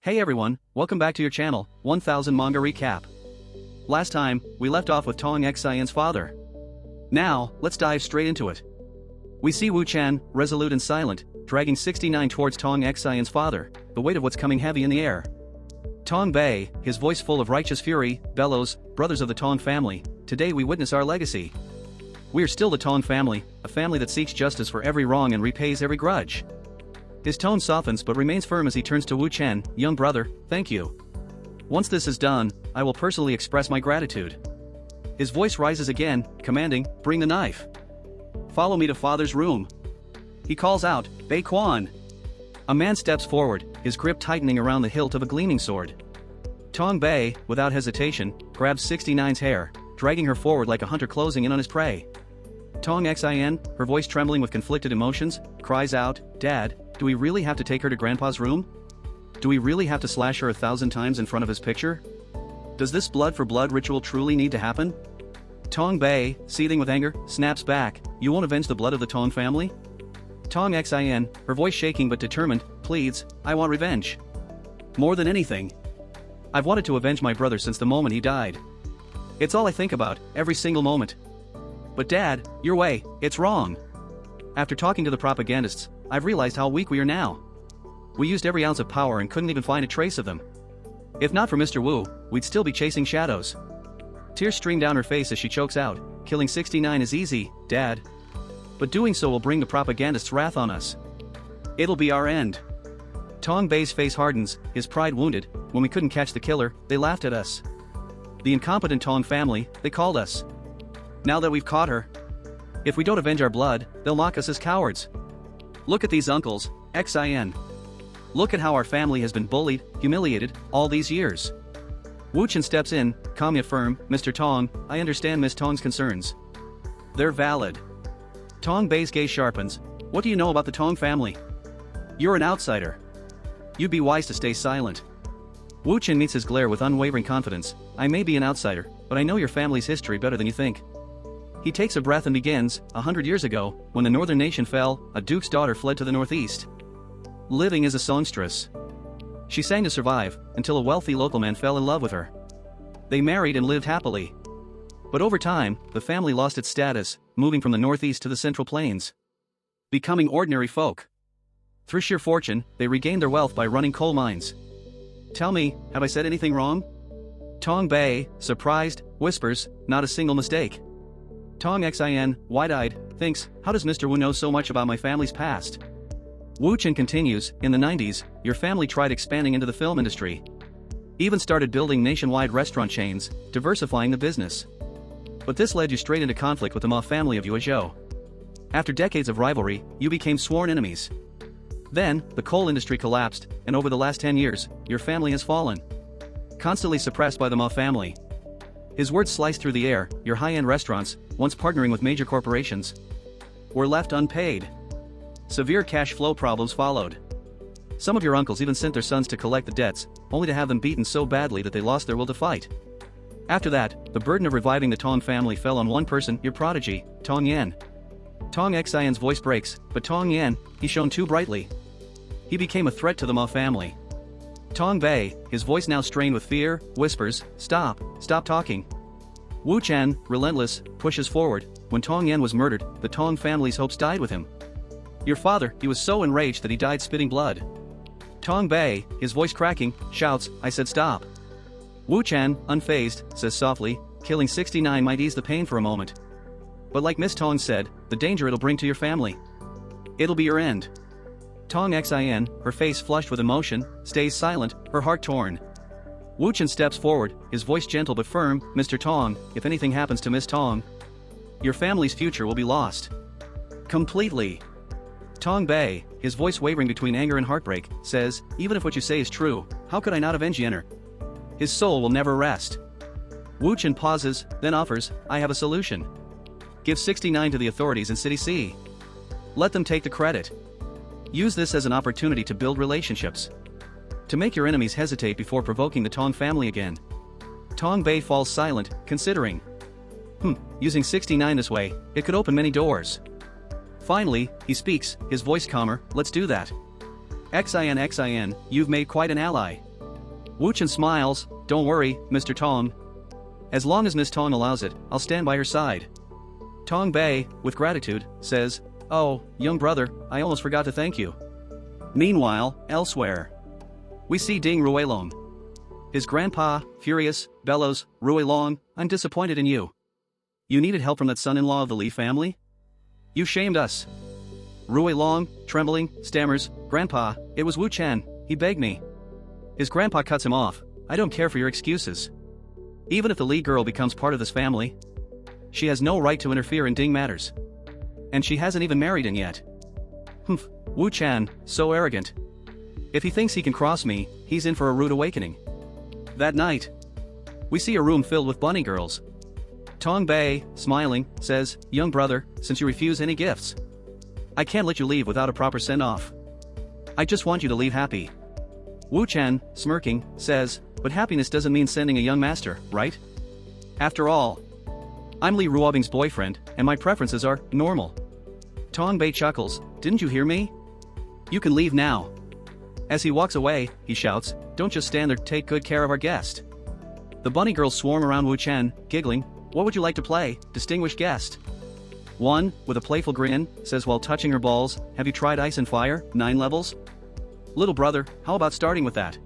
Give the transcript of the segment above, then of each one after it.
Hey everyone, welcome back to your channel, 1000 Manga Recap. Last time, we left off with Tong Xian's father. Now, let's dive straight into it. We see Wu Chen, resolute and silent, dragging 69 towards Tong Xian's father, the weight of what's coming heavy in the air. Tong Bei, his voice full of righteous fury, bellows, "Brothers of the Tong family, today we witness our legacy. We are still the Tong family, a family that seeks justice for every wrong and repays every grudge." His tone softens but remains firm as he turns to Wu Chen, "Young brother, thank you. Once this is done, I will personally express my gratitude." His voice rises again, commanding, "Bring the knife. Follow me to father's room." He calls out, "Bei Quan." A man steps forward, his grip tightening around the hilt of a gleaming sword. Tong Bei, without hesitation, grabs 69's hair, dragging her forward like a hunter closing in on his prey. Tong Xian, her voice trembling with conflicted emotions, cries out, "Dad, do we really have to take her to Grandpa's room? Do we really have to slash her 1,000 times in front of his picture? Does this blood-for-blood ritual truly need to happen?" Tong Bei, seething with anger, snaps back, "You won't avenge the blood of the Tong family?" Tong Xian, her voice shaking but determined, pleads, "I want revenge. More than anything. I've wanted to avenge my brother since the moment he died. It's all I think about, every single moment. But Dad, your way, it's wrong. After talking to the propagandists, I've realized how weak we are now. We used every ounce of power and couldn't even find a trace of them. If not for Mr. Wu, we'd still be chasing shadows." Tears stream down her face as she chokes out, "Killing 69 is easy, Dad. But doing so will bring the propagandists' wrath on us. It'll be our end." Tong Bei's face hardens, his pride wounded. "When we couldn't catch the killer, they laughed at us. The incompetent Tong family, they called us. Now that we've caught her, if we don't avenge our blood, they'll mock us as cowards. Look at these uncles, Xian. Look at how our family has been bullied, humiliated, all these years." Wu Chen steps in, calm yet firm, "Mr. Tong, I understand Miss Tong's concerns. They're valid." Tong Bei's gaze sharpens. "What do you know about the Tong family? You're an outsider. You'd be wise to stay silent." Wu Chen meets his glare with unwavering confidence. "I may be an outsider, but I know your family's history better than you think." He takes a breath and begins, 100 years ago, when the northern nation fell, a duke's daughter fled to the northeast. Living as a songstress, she sang to survive, until a wealthy local man fell in love with her. They married and lived happily. But over time, the family lost its status, moving from the northeast to the central plains, becoming ordinary folk. Through sheer fortune, they regained their wealth by running coal mines. "Tell me, have I said anything wrong?" Tong Bei, surprised, whispers, "Not a single mistake." Tong Xian, wide-eyed, thinks, "How does Mr. Wu know so much about my family's past?" Wu Chen continues, "In the 90s, your family tried expanding into the film industry. Even started building nationwide restaurant chains, diversifying the business. But this led you straight into conflict with the Ma family of Yuezhou. After decades of rivalry, you became sworn enemies. Then, the coal industry collapsed, and over the last 10 years, your family has fallen. Constantly suppressed by the Ma family." His words slice through the air. "Your high-end restaurants, once partnering with major corporations, were left unpaid. Severe cash flow problems followed. Some of your uncles even sent their sons to collect the debts, only to have them beaten so badly that they lost their will to fight. After that, the burden of reviving the Tong family fell on one person, your prodigy, Tong Yan." Tong Xian's voice breaks, but Tong Yan, he shone too brightly. He became a threat to the Ma family. Tong Bei, his voice now strained with fear, whispers, "Stop talking." Wu Chen, relentless, pushes forward. "When Tong Yan was murdered, the Tong family's hopes died with him. Your father, he was so enraged that he died spitting blood." Tong Bei, his voice cracking, shouts, "I said stop." Wu Chen, unfazed, says softly, "Killing 69 might ease the pain for a moment. But like Miss Tong said, the danger it'll bring to your family, it'll be your end." Tong Xian, her face flushed with emotion, stays silent, her heart torn. Wu Chen steps forward, his voice gentle but firm, "Mr. Tong, if anything happens to Miss Tong, your family's future will be lost. Completely." Tong Bei, his voice wavering between anger and heartbreak, says, "Even if what you say is true, how could I not avenge Yenner? His soul will never rest." Wu Chen pauses, then offers, "I have a solution. Give 69 to the authorities in City C. Let them take the credit. Use this as an opportunity to build relationships, to make your enemies hesitate before provoking the Tong family again." Tong Bei falls silent, considering. Using 69 this way, it could open many doors. Finally, he speaks, his voice calmer, "Let's do that. Xian, you've made quite an ally. Wu Chen smiles, "Don't worry, Mr. Tong. As long as Miss Tong allows it, I'll stand by her side." Tong Bei, with gratitude, says, "Oh, young brother, I almost forgot to thank you." Meanwhile, elsewhere, we see Ding Ruilong. His grandpa, furious, bellows, "Ruilong, I'm disappointed in you. You needed help from that son-in-law of the Li family? You shamed us." Ruilong, trembling, stammers, "Grandpa, it was Wu Chen, he begged me." His grandpa cuts him off, "I don't care for your excuses. Even if the Li girl becomes part of this family, she has no right to interfere in Ding matters. And she hasn't even married in yet. Humph, Wu Chen, so arrogant. If he thinks he can cross me, he's in for a rude awakening." That night, we see a room filled with bunny girls. Tong Bei, smiling, says, "Young brother, since you refuse any gifts, I can't let you leave without a proper send-off. I just want you to leave happy." Wu Chen, smirking, says, "But happiness doesn't mean sending a young master, right? After all, I'm Li Ruobing's boyfriend, and my preferences are normal." Tong Bei chuckles, "Didn't you hear me? You can leave now." As he walks away, he shouts, "Don't just stand there, take good care of our guest." The bunny girls swarm around Wu Chen, giggling, "What would you like to play, distinguished guest?" One, with a playful grin, says while touching her balls, "Have you tried Ice and Fire, 9 levels? Little brother, how about starting with that?"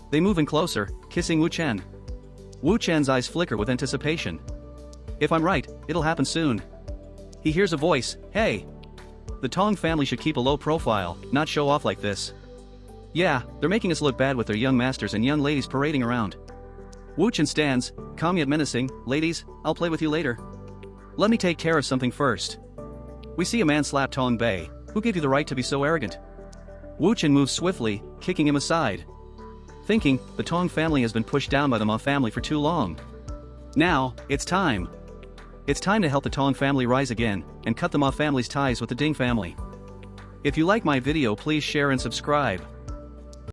They move in closer, kissing Wu Chen. Wu Chen's eyes flicker with anticipation. If I'm right, it'll happen soon. He hears a voice, "Hey! The Tong family should keep a low profile, not show off like this. Yeah, they're making us look bad with their young masters and young ladies parading around." Wu Chen stands, calm yet menacing, "Ladies, I'll play with you later. Let me take care of something first." We see a man slap Tong Bei, "Who gave you the right to be so arrogant?" Wu Chen moves swiftly, kicking him aside. Thinking, the Tong family has been pushed down by the Ma family for too long. Now, it's time. It's time to help the Tong family rise again, and cut the Ma family's ties with the Ding family. If you like my video, please share and subscribe.